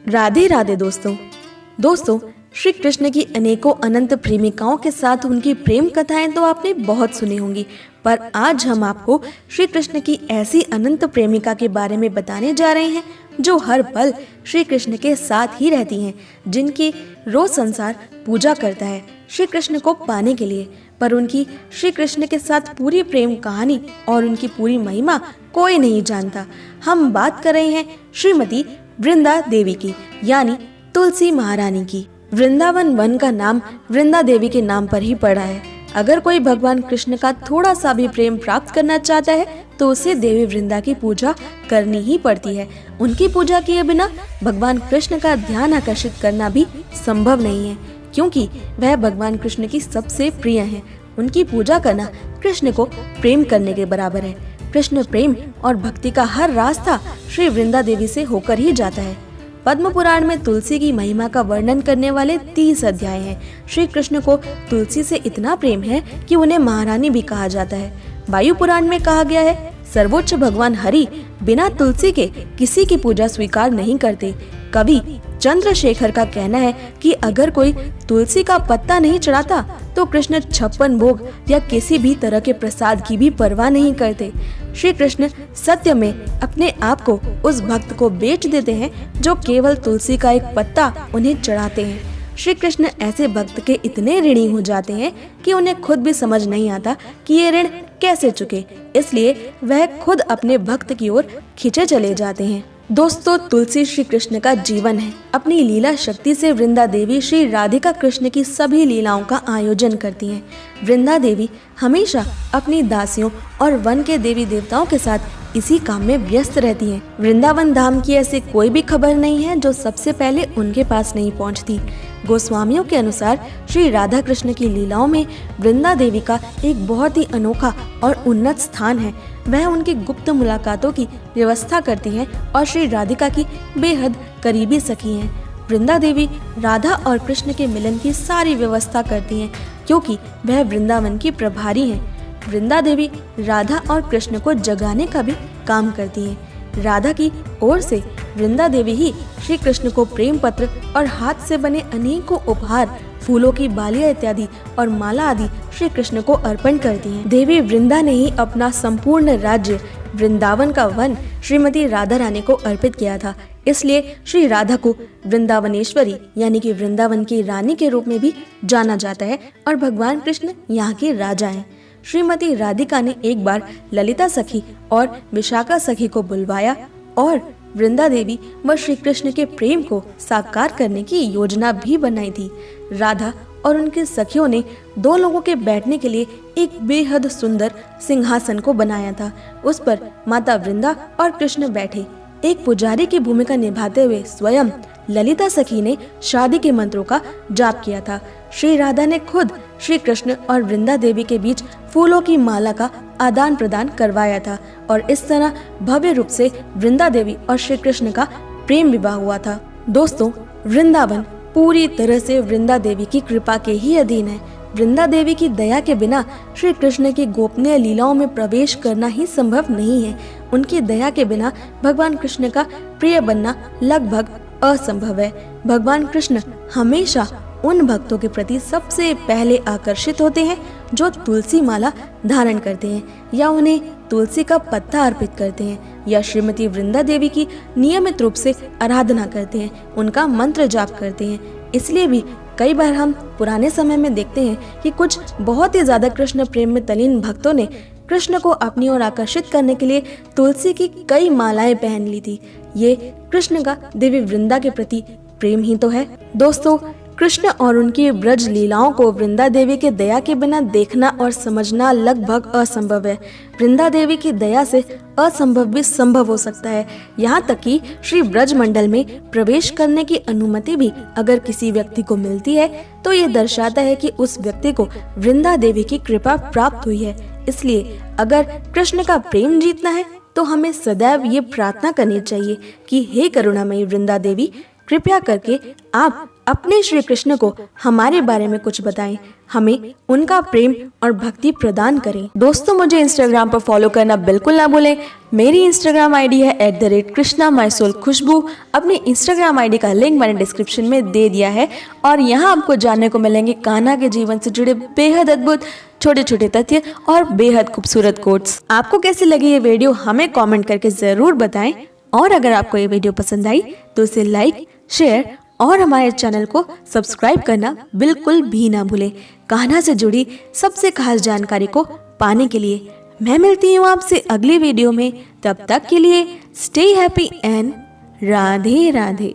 राधे राधे दोस्तों, श्री कृष्ण की अनेकों अनंत प्रेमिकाओं के साथ उनकी प्रेम कथाएं तो आपने बहुत सुनी होंगी, पर आज हम आपको श्री कृष्ण की ऐसी अनंत प्रेमिका के बारे में बताने जा रहे हैं जो हर पल श्री कृष्ण के साथ ही रहती हैं, जिनकी रोज संसार पूजा करता है श्री कृष्ण को पाने के लिए। पर उनकी श्री कृष्ण के साथ पूरी प्रेम कहानी और उनकी पूरी महिमा कोई नहीं जानता। हम बात कर रहे हैं श्रीमती वृंदा देवी की, यानी तुलसी महारानी की। वृंदावन वन का नाम वृंदा देवी के नाम पर ही पड़ा है। अगर कोई भगवान कृष्ण का थोड़ा सा भी प्रेम प्राप्त करना चाहता है तो उसे देवी वृंदा की पूजा करनी ही पड़ती है। उनकी पूजा किए बिना भगवान कृष्ण का ध्यान आकर्षित करना भी संभव नहीं है, क्योंकि वह भगवान कृष्ण की सबसे प्रिय हैं। उनकी पूजा करना कृष्ण को प्रेम करने के बराबर है। कृष्ण प्रेम और भक्ति का हर रास्ता श्री वृंदा देवी से होकर ही जाता है। पद्म पुराण में तुलसी की महिमा का वर्णन करने वाले 30 अध्याय हैं। श्री कृष्ण को तुलसी से इतना प्रेम है कि उन्हें महारानी भी कहा जाता है। वायु पुराण में कहा गया है, सर्वोच्च भगवान हरि बिना तुलसी के किसी की पूजा स्वीकार नहीं करते। कवि चंद्रशेखर का कहना है कि अगर कोई तुलसी का पत्ता नहीं चढ़ाता तो कृष्ण 56 भोग या किसी भी तरह के प्रसाद की भी परवाह नहीं करते। श्री कृष्ण सत्य में अपने आप को उस भक्त को बेच देते हैं जो केवल तुलसी का एक पत्ता उन्हें चढ़ाते हैं। श्री कृष्ण ऐसे भक्त के इतने ऋणी हो जाते हैं कि उन्हें खुद भी समझ नहीं आता कि ये ऋण कैसे चुके, इसलिए वह खुद अपने भक्त की ओर खींचे चले जाते हैं। दोस्तों, तुलसी श्री कृष्ण का जीवन है। अपनी लीला शक्ति से वृंदा देवी श्री राधिका कृष्ण की सभी लीलाओं का आयोजन करती हैं। वृंदा देवी हमेशा अपनी दासियों और वन के देवी देवताओं के साथ इसी काम में व्यस्त रहती हैं। वृंदावन धाम की ऐसी कोई भी खबर नहीं है जो सबसे पहले उनके पास नहीं पहुंचती। गोस्वामियों के अनुसार श्री राधा कृष्ण की लीलाओं में वृंदा देवी का एक बहुत ही अनोखा और उन्नत स्थान है। वह उनकी गुप्त मुलाकातों की व्यवस्था करती हैं और श्री राधिका की बेहद करीबी सखी हैं। वृंदा देवी राधा और कृष्ण के मिलन की सारी व्यवस्था करती हैं, क्योंकि वह वृंदावन की प्रभारी हैं। वृंदा देवी राधा और कृष्ण को जगाने का भी काम करती हैं। राधा की ओर से वृंदा देवी ही श्री कृष्ण को प्रेम पत्र और हाथ से बने अनेकों उपहार, फूलों की बालियां इत्यादि और माला आदि श्री कृष्ण को अर्पण करती हैं। देवी वृंदा ने ही अपना संपूर्ण राज्य वृंदावन का वन श्रीमती राधा रानी को अर्पित किया था। इसलिए श्री राधा को वृंदावनेश्वरी यानी कि वृंदावन की रानी के रूप में भी जाना जाता है और भगवान कृष्ण यहाँ के राजा हैं। श्रीमती राधिका ने एक बार ललिता सखी और विशाखा सखी को बुलवाया और वृंदा देवी व श्री कृष्ण के प्रेम को साकार करने की योजना भी बनाई थी। राधा और उनके सखियों ने 2 लोगों के बैठने के लिए एक बेहद सुंदर सिंहासन को बनाया था। उस पर माता वृंदा और कृष्ण बैठे। एक पुजारी की भूमिका निभाते हुए स्वयं ललिता सखी ने शादी के मंत्रों का जाप किया था। श्री राधा ने खुद श्री कृष्ण और वृंदा देवी के बीच फूलों की माला का आदान प्रदान करवाया था और इस तरह भव्य रूप से वृंदा देवी और श्री कृष्ण का प्रेम विवाह हुआ था। दोस्तों, वृंदावन पूरी तरह से वृंदा देवी की कृपा के ही अधीन है। वृंदा देवी की दया के बिना श्री कृष्ण की गोपनीय लीलाओं में प्रवेश करना ही संभव नहीं है। उनकी दया के बिना भगवान कृष्ण का प्रिय बनना लगभग असंभव है। भगवान कृष्ण हमेशा उन भक्तों के प्रति सबसे पहले आकर्षित होते हैं जो तुलसी माला धारण करते हैं या उन्हें तुलसी का पत्ता अर्पित करते हैं या श्रीमती वृंदा देवी की नियमित रूप से आराधना करते हैं, उनका मंत्र जाप करते हैं। इसलिए भी कई बार हम पुराने समय में देखते हैं कि कुछ बहुत ही ज्यादा कृष्ण प्रेम में तल्लीन भक्तों ने कृष्ण को अपनी ओर आकर्षित करने के लिए तुलसी की कई मालाएं पहन ली थी। ये कृष्ण का देवी वृंदा के प्रति प्रेम ही तो है। दोस्तों, कृष्ण और उनकी ब्रज लीलाओं को वृंदा देवी के दया के बिना देखना और समझना लगभग असंभव है। वृंदा देवी की दया से असंभव भी संभव हो सकता है। यहाँ तक कि श्री ब्रज मंडल में प्रवेश करने की अनुमति भी अगर किसी व्यक्ति को मिलती है तो ये दर्शाता है कि उस व्यक्ति को वृंदा देवी की कृपा प्राप्त हुई है। इसलिए अगर कृष्ण का प्रेम जीतना है तो हमें सदैव ये प्रार्थना करनी चाहिए कि हे करुणामयी वृंदा देवी, कृपया करके आप अपने श्री कृष्ण को हमारे बारे में कुछ बताएं, हमें उनका प्रेम और भक्ति प्रदान करें। दोस्तों, मुझे इंस्टाग्राम पर फॉलो करना बिल्कुल ना भूलें। मेरी इंस्टाग्राम आईडी है @krishna_my_soul_khushbu। अपनी इंस्टाग्राम आईडी का लिंक मैंने डिस्क्रिप्शन में दे दिया है और यहाँ आपको जानने को मिलेंगे कान्हा के जीवन से जुड़े बेहद अद्भुत छोटे छोटे तथ्य और बेहद खूबसूरत कोट्स। आपको कैसी लगी ये वीडियो हमें कमेंट करके जरूर बताएं और अगर आपको ये वीडियो पसंद आई तो इसे लाइक, शेयर और हमारे चैनल को सब्सक्राइब करना बिल्कुल भी ना भूलें। कान्हा से जुड़ी सबसे खास जानकारी को पाने के लिए मैं मिलती हूँ आपसे अगली वीडियो में। तब तक के लिए stay happy and Radhe Radhe.